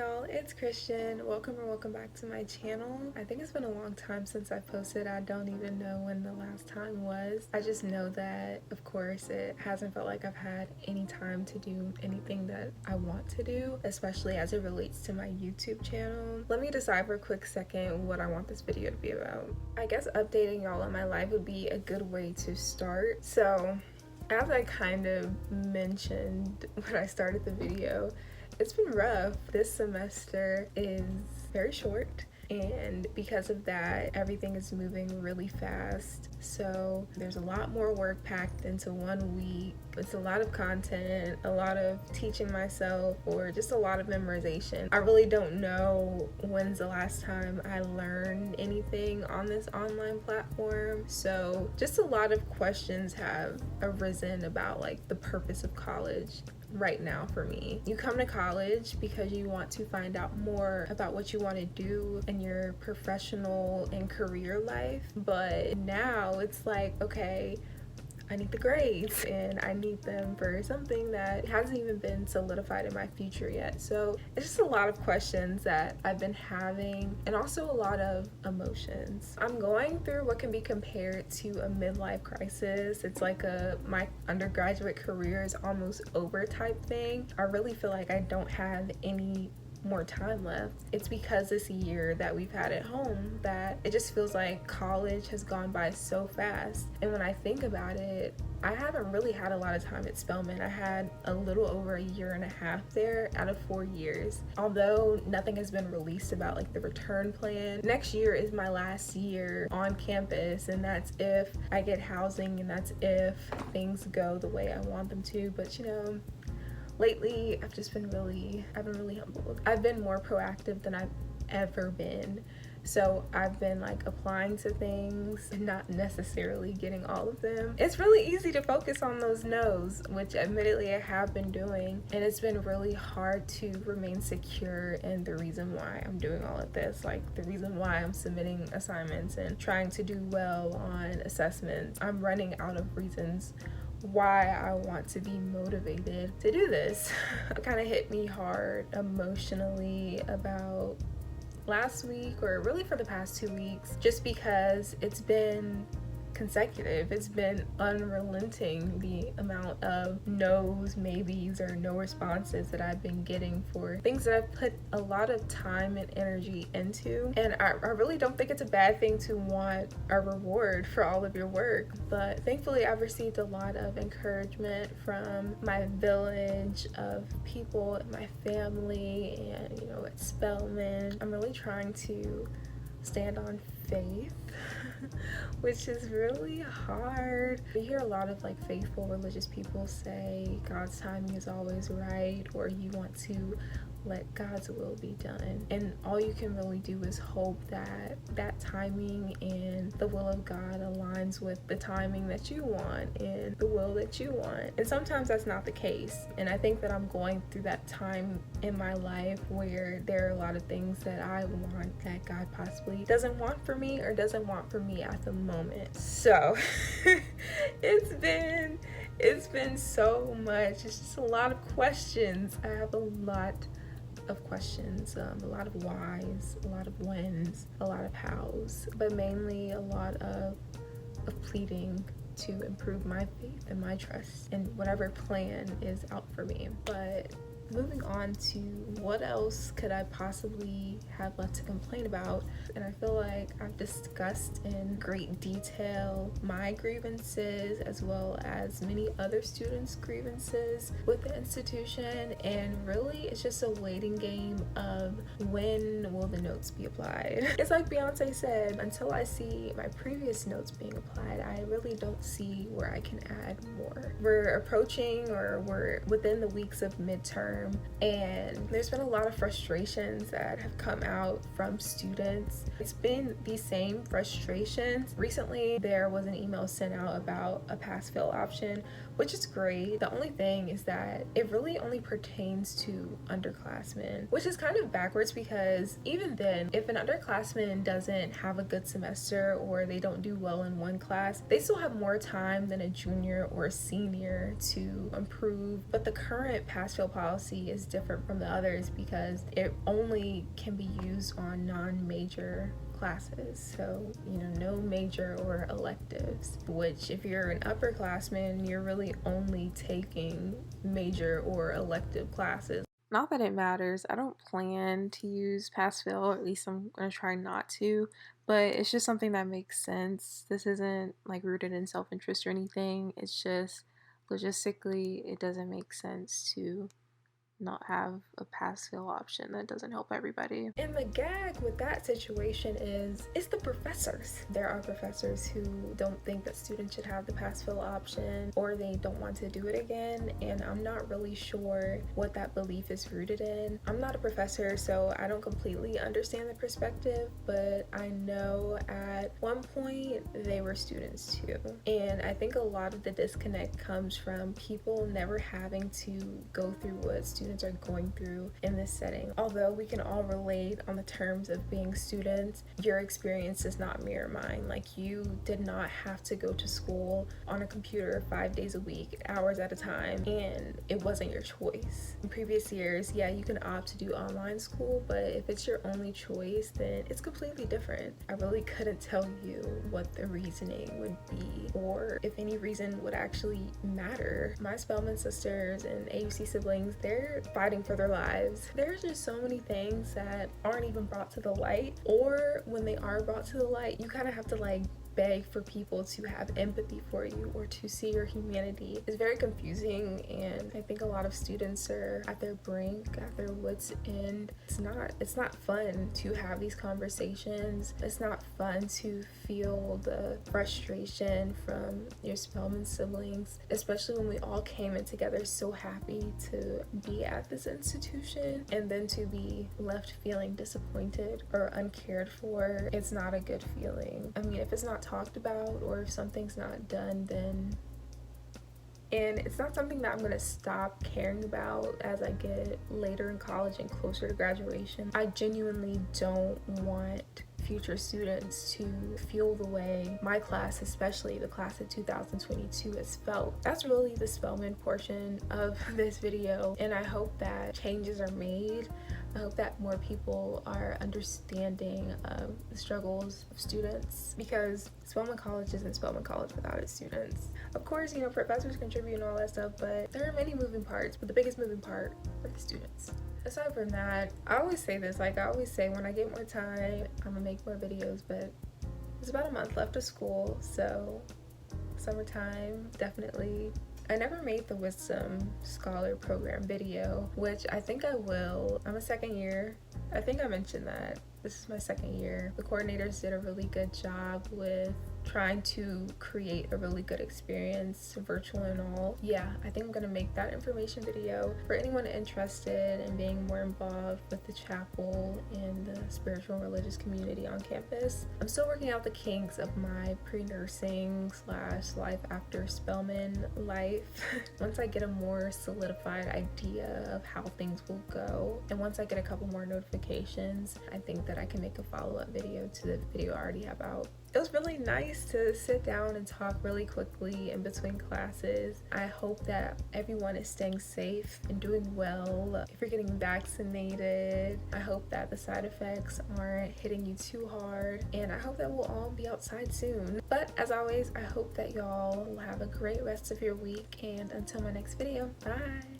y'all, it's Christian. Welcome or welcome back to my channel. I think it's been a long time since I posted. I don't even know when the last time was. I just know that, of course, it hasn't felt like I've had any time to do anything that I want to do, especially as it relates to my YouTube channel. Let me decide for a quick second what I want this video to be about. I guess updating y'all on my life would be a good way to start. So, as I kind of mentioned when I started the video, it's been rough. This semester is very short, and because of that, everything is moving really fast. So there's a lot more work packed into 1 week. It's a lot of content, a lot of teaching myself, or just a lot of memorization. I really don't know when's the last time I learned anything on this online platform. So just a lot of questions have arisen about like the purpose of college right now for me. You come to college because you want to find out more about what you want to do in your professional and career life, but now it's like, okay, I need the grades and I need them for something that hasn't even been solidified in my future yet. So it's just a lot of questions that I've been having, and also a lot of emotions. I'm going through what can be compared to a midlife crisis. It's like my undergraduate career is almost over type thing. I really feel like I don't have any more time left. It's because this year that we've had at home that it just feels like college has gone by so fast. And when I think about it, I haven't really had a lot of time at Spelman. I had a little over a year and a half there out of 4 years. Although nothing has been released about like the return plan. Next year is my last year on campus, and that's if I get housing and that's if things go the way I want them to. But you know, lately, I've been really humbled. I've been more proactive than I've ever been. So I've been like applying to things and not necessarily getting all of them. It's really easy to focus on those no's, which admittedly I have been doing. And it's been really hard to remain secure in the reason why I'm doing all of this. Like the reason why I'm submitting assignments and trying to do well on assessments. I'm running out of reasons why I want to be motivated to do this. It kind of hit me hard emotionally about last week, or really for the past 2 weeks, just because it's been consecutive. It's been unrelenting, the amount of no's, maybes, or no responses that I've been getting for things that I've put a lot of time and energy into. And I really don't think it's a bad thing to want a reward for all of your work, but thankfully I've received a lot of encouragement from my village of people, my family, and you know, at Spelman. I'm really trying to stand on faith, which is really hard. You hear a lot of like faithful religious people say God's timing is always right, or you want to let God's will be done, and all you can really do is hope that that timing and the will of God aligns with the timing that you want and the will that you want. And sometimes that's not the case, and I think that I'm going through that time in my life where there are a lot of things that I want that God possibly doesn't want for me, or doesn't want for me at the moment. So it's been so much. It's just a lot of questions. I have a lot of questions, a lot of whys, a lot of whens, a lot of hows, but mainly a lot of pleading to improve my faith and my trust in whatever plan is out for me. But moving on to what else could I possibly have left to complain about, and I feel like I've discussed in great detail my grievances as well as many other students' grievances with the institution, and really it's just a waiting game of when will the notes be applied. It's like Beyonce said, until I see my previous notes being applied, I really don't see where I can add more. We're approaching, or we're within the weeks of midterm, and there's been a lot of frustrations that have come out from students. It's been the same frustrations. Recently there was an email sent out about a pass-fail option, which is great. The only thing is that it really only pertains to underclassmen, which is kind of backwards, because even then, if an underclassman doesn't have a good semester or they don't do well in one class, they still have more time than a junior or a senior to improve. But the current pass-fail policy policy is different from the others because it only can be used on non-major classes, so no major or electives, which if you're an upperclassman, you're really only taking major or elective classes. Not that it matters, I don't plan to use pass fail, or at least I'm gonna try not to, but it's just something that makes sense. This isn't like rooted in self-interest or anything, it's just logistically it doesn't make sense to not have a pass fail option. That doesn't help everybody. And the gag with that situation is it's the professors. There are professors who don't think that students should have the pass fail option, or they don't want to do it again, and I'm not really sure what that belief is rooted in. I'm not a professor, so I don't completely understand the perspective, but I know at one point they were students too, and I think a lot of the disconnect comes from people never having to go through what students are going through in this setting. Although we can all relate on the terms of being students, your experience does not mirror mine. Like, you did not have to go to school on a computer 5 days a week, hours at a time, and it wasn't your choice. In previous years, yeah, you can opt to do online school, but if it's your only choice, then it's completely different. I really couldn't tell you what the reasoning would be, or if any reason would actually matter. My Spelman sisters and AUC siblings, they're fighting for their lives. There's just so many things that aren't even brought to the light, or when they are brought to the light, you kind of have to like beg for people to have empathy for you or to see your humanity. It's very confusing, and I think a lot of students are at their brink, at their wits' end. It's not fun to have these conversations. It's not fun to feel the frustration from your Spelman siblings, especially when we all came in together so happy to be at this institution, and then to be left feeling disappointed or uncared for. It's not a good feeling. I mean, if it's not talked about, or if something's not done, then, and it's not something that I'm gonna stop caring about as I get later in college and closer to graduation. I genuinely don't want future students to feel the way my class, especially the class of 2022, has felt. That's really the Spelman portion of this video, and I hope that changes are made. I hope that more people are understanding the struggles of students, because Spelman College isn't Spelman College without its students. Of course, professors contribute and all that stuff, but there are many moving parts, but the biggest moving part are the students. Aside from that, I always say this, like I always say, when I get more time, I'm gonna make more videos, but there's about a month left of school, so summertime, definitely. I never made the Wisdom Scholar Program video, which I think I will. I'm a second year. I think I mentioned that. This is my second year. The coordinators did a really good job with trying to create a really good experience, virtual and all. Yeah, I think I'm gonna make that information video for anyone interested in being more involved with the chapel and the spiritual and religious community on campus. I'm still working out the kinks of my pre-nursing / life after Spelman life. Once I get a more solidified idea of how things will go, and once I get a couple more notifications, I think that I can make a follow-up video to the video I already have out. It was really nice to sit down and talk really quickly in between classes. I hope that everyone is staying safe and doing well. If you're getting vaccinated, I hope that the side effects aren't hitting you too hard, and I hope that we'll all be outside soon. But as always, I hope that y'all will have a great rest of your week, and until my next video, bye!